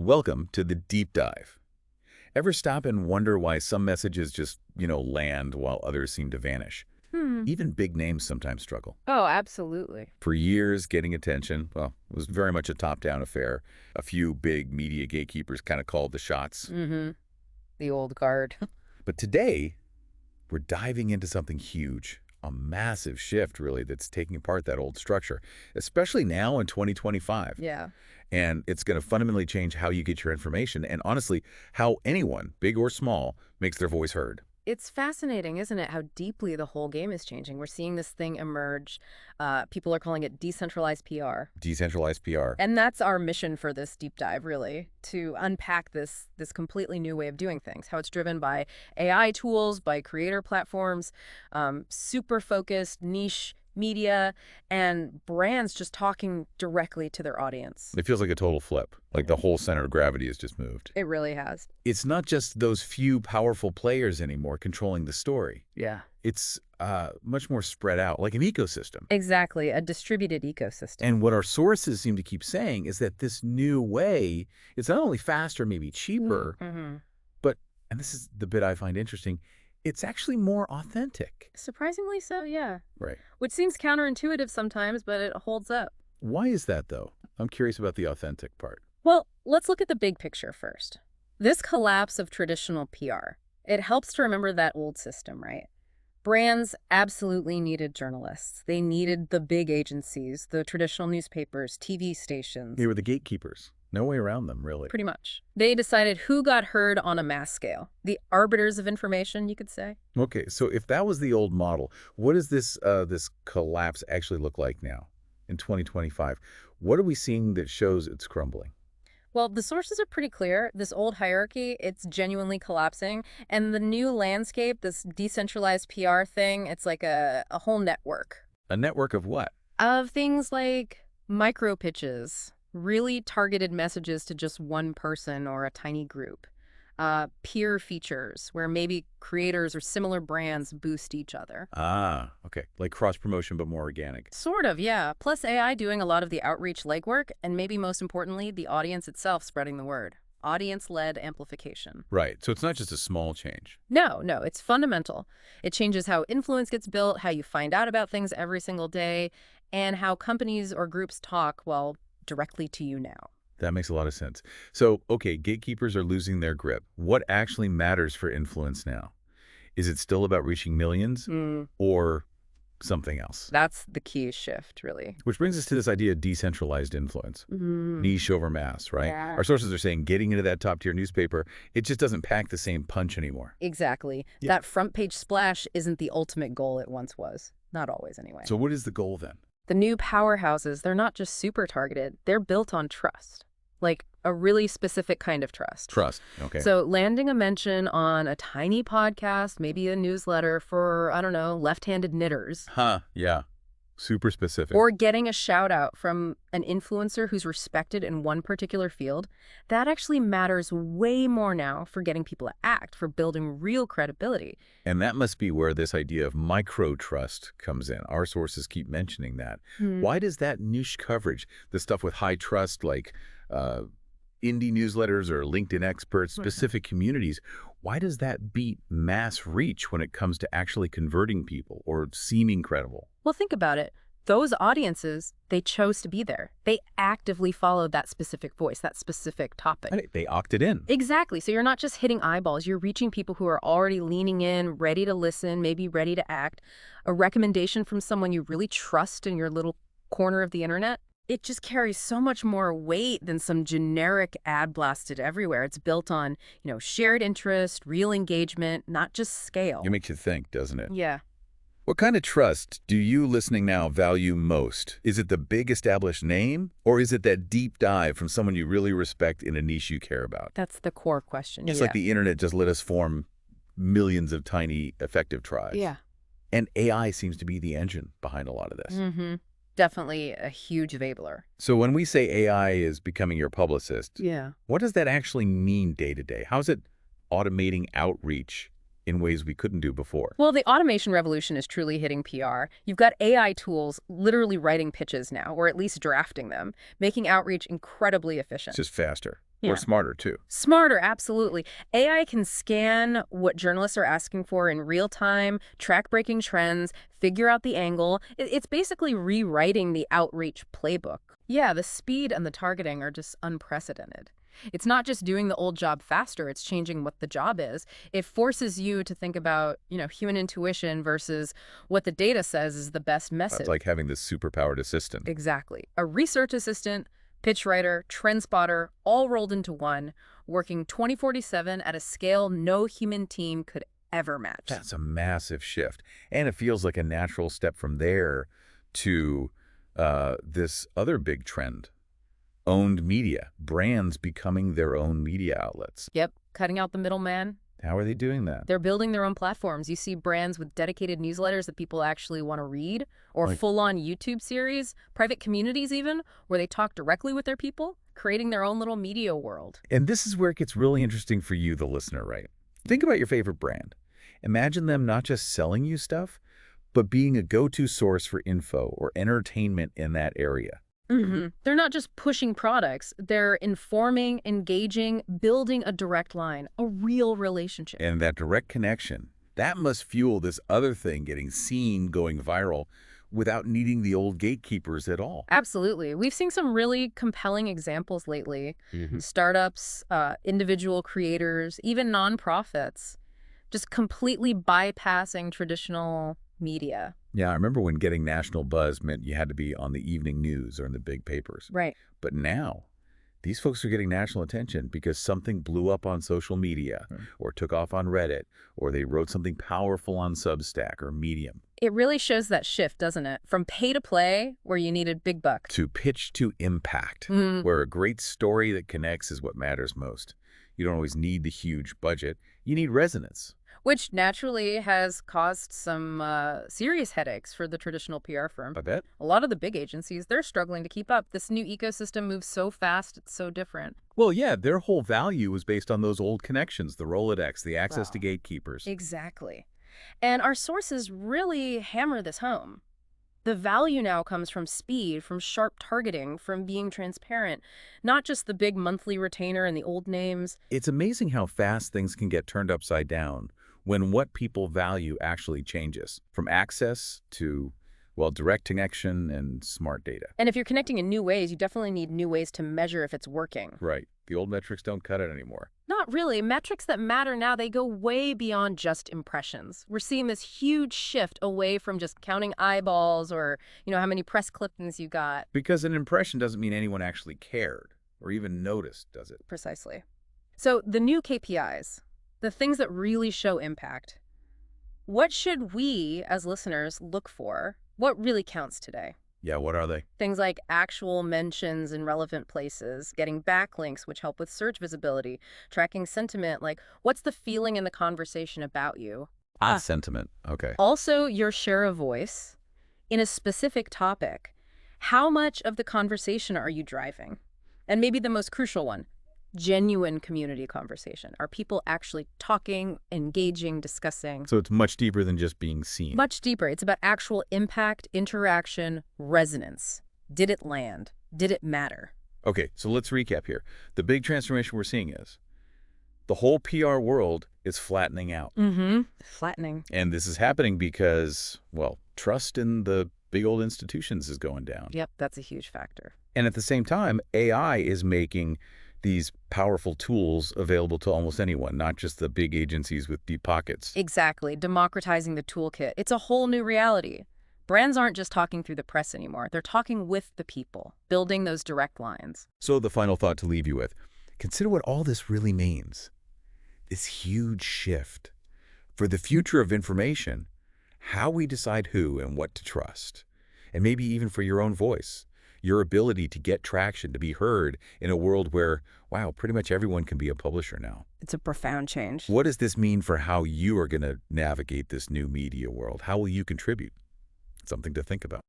Welcome to the Deep Dive. Ever stop and wonder why some messages just, land while others seem to vanish? Even big names sometimes struggle. Oh, absolutely. For years, getting attention, well, was very much a top-down affair. A few big media gatekeepers kind of called the shots. The old guard. But today, we're diving into something huge, a massive shift, really, that's taking apart that old structure, especially now in 2025. Yeah. And it's going to fundamentally change how you get your information and, honestly, how anyone, big or small, makes their voice heard. It's fascinating, isn't it, how deeply the whole game is changing. We're seeing this thing emerge. People are calling it decentralized PR. Decentralized PR. And that's our mission for this deep dive, really, to unpack this completely new way of doing things, how it's driven by AI tools, by creator platforms, super focused, niche media, and brands just talking directly to their audience. It feels like a total flip, like the whole center of gravity has just moved. It really has. It's not just those few powerful players anymore controlling the story. Yeah. It's much more spread out, like an ecosystem. Exactly, a distributed ecosystem. And what our sources seem to keep saying is that this new way, it's not only faster, maybe cheaper, but, and this is the bit I find interesting, it's actually more authentic. Surprisingly so, yeah. Right. Which seems counterintuitive sometimes, but it holds up. Why is that, though? I'm curious about the authentic part. Well, let's look at the big picture first. This collapse of traditional PR, it helps to remember that old system, right? Brands absolutely needed journalists. They needed the big agencies, the traditional newspapers, TV stations. They were the gatekeepers. No way around them, really. Pretty much. They decided who got heard on a mass scale. The arbiters of information, you could say. Okay, so if that was the old model, what does this collapse actually look like now in 2025? What are we seeing that shows it's crumbling? Well, the sources are pretty clear. This old hierarchy, it's genuinely collapsing. And the new landscape, this decentralized PR thing, it's like a whole network. A network of what? Of things like micro pitches, really targeted messages to just one person or a tiny group. Peer features, where maybe creators or similar brands boost each other. Ah, okay. Like cross-promotion, but more organic. Sort of, yeah. Plus AI doing a lot of the outreach legwork, and maybe most importantly, the audience itself spreading the word. Audience-led amplification. Right. So it's not just a small change. No, it's fundamental. It changes how influence gets built, how you find out about things every single day, and how companies or groups talk, well, directly to you now. That makes a lot of sense. So, okay, gatekeepers are losing their grip. What actually matters for influence now? Is it still about reaching millions or something else? That's the key shift, really. Which brings us to this idea of decentralized influence. Niche over mass, right? Yeah. Our sources are saying getting into that top-tier newspaper, it just doesn't pack the same punch anymore. Exactly. Yeah. That front page splash isn't the ultimate goal it once was. Not always, anyway. So what is the goal then? The new powerhouses, they're not just super targeted. They're built on trust. Like a really specific kind of trust. Trust, okay. So landing a mention on a tiny podcast, maybe a newsletter for, I don't know, left-handed knitters. Yeah. Super specific. Or getting a shout out from an influencer who's respected in one particular field, that actually matters way more now for getting people to act, for building real credibility. And that must be where this idea of micro-trust comes in. Our sources keep mentioning that. Why does that niche coverage, the stuff with high trust like indie newsletters or LinkedIn experts, specific communities, why does that beat mass reach when it comes to actually converting people or seeming credible? Well, think about it. Those audiences, they chose to be there. They actively followed that specific voice, that specific topic. They opted in. Exactly. So you're not just hitting eyeballs. You're reaching people who are already leaning in, ready to listen, maybe ready to act. A recommendation from someone you really trust in your little corner of the internet, it just carries so much more weight than some generic ad blasted everywhere. It's built on, shared interest, real engagement, not just scale. It makes you think, doesn't it? Yeah. What kind of trust do you listening now value most? Is it the big established name, or is it that deep dive from someone you really respect in a niche you care about? That's the core question. It's like the internet just let us form millions of tiny effective tribes. Yeah. And AI seems to be the engine behind a lot of this. Definitely a huge enabler. So when we say AI is becoming your publicist, what does that actually mean day to day? How is it automating outreach in ways we couldn't do before? Well, the automation revolution is truly hitting PR. You've got AI tools literally writing pitches now, or at least drafting them, making outreach incredibly efficient. It's just faster. Or smarter, too. Smarter, absolutely. AI can scan what journalists are asking for in real time, track breaking trends, figure out the angle. It's basically rewriting the outreach playbook. Yeah, the speed and the targeting are just unprecedented. It's not just doing the old job faster, it's changing what the job is. It forces you to think about, human intuition versus what the data says is the best message. It's like having this superpowered assistant. Exactly. A research assistant, pitch writer, trend spotter, all rolled into one, working 24/7 at a scale no human team could ever match. That's a massive shift. And it feels like a natural step from there to this other big trend. Owned media, brands becoming their own media outlets. Yep, cutting out the middleman. How are they doing that? They're building their own platforms. You see brands with dedicated newsletters that people actually want to read, or full-on YouTube series, private communities even, where they talk directly with their people, creating their own little media world. And this is where it gets really interesting for you, the listener, right? Think about your favorite brand. Imagine them not just selling you stuff, but being a go-to source for info or entertainment in that area. They're not just pushing products. They're informing, engaging, building a direct line, a real relationship. And that direct connection, that must fuel this other thing getting seen, going viral, without needing the old gatekeepers at all. Absolutely. We've seen some really compelling examples lately. Startups, individual creators, even nonprofits, just completely bypassing traditional media. Yeah, I remember when getting national buzz meant you had to be on the evening news or in the big papers. Right. But now, these folks are getting national attention because something blew up on social media or took off on Reddit, or they wrote something powerful on Substack or Medium. It really shows that shift, doesn't it? From pay to play, where you needed big bucks, to pitch to impact, where a great story that connects is what matters most. You don't always need the huge budget. You need resonance. Which naturally has caused some serious headaches for the traditional PR firm. I bet. A lot of the big agencies, they're struggling to keep up. This new ecosystem moves so fast, it's so different. Well, yeah, their whole value was based on those old connections, the Rolodex, the access to gatekeepers. Exactly. And our sources really hammer this home. The value now comes from speed, from sharp targeting, from being transparent, not just the big monthly retainer and the old names. It's amazing how fast things can get turned upside down when what people value actually changes, from access to, well, direct connection and smart data. And if you're connecting in new ways, you definitely need new ways to measure if it's working. Right. The old metrics don't cut it anymore. Not really. Metrics that matter now, they go way beyond just impressions. We're seeing this huge shift away from just counting eyeballs or, how many press clippings you got. Because an impression doesn't mean anyone actually cared or even noticed, does it? Precisely. So the new KPIs, the things that really show impact, what should we as listeners look for? What really counts today? Yeah, what are they? Things like actual mentions in relevant places, getting backlinks, which help with search visibility, tracking sentiment, like what's the feeling in the conversation about you? Sentiment. Okay. Also, your share of voice in a specific topic. How much of the conversation are you driving? And maybe the most crucial one, genuine community conversation. Are people actually talking, engaging, discussing? So it's much deeper than just being seen. Much deeper. It's about actual impact, interaction, resonance. Did it land? Did it matter? Okay, so let's recap here. The big transformation we're seeing is the whole PR world is flattening out. Flattening. And this is happening because, well, trust in the big old institutions is going down. Yep, that's a huge factor. And at the same time, AI is making these powerful tools available to almost anyone, not just the big agencies with deep pockets. Exactly. Democratizing the toolkit. It's a whole new reality. Brands aren't just talking through the press anymore. They're talking with the people, building those direct lines. So the final thought to leave you with, consider what all this really means. This huge shift for the future of information, how we decide who and what to trust, and maybe even for your own voice. Your ability to get traction, to be heard in a world where, wow, pretty much everyone can be a publisher now. It's a profound change. What does this mean for how you are going to navigate this new media world? How will you contribute? Something to think about.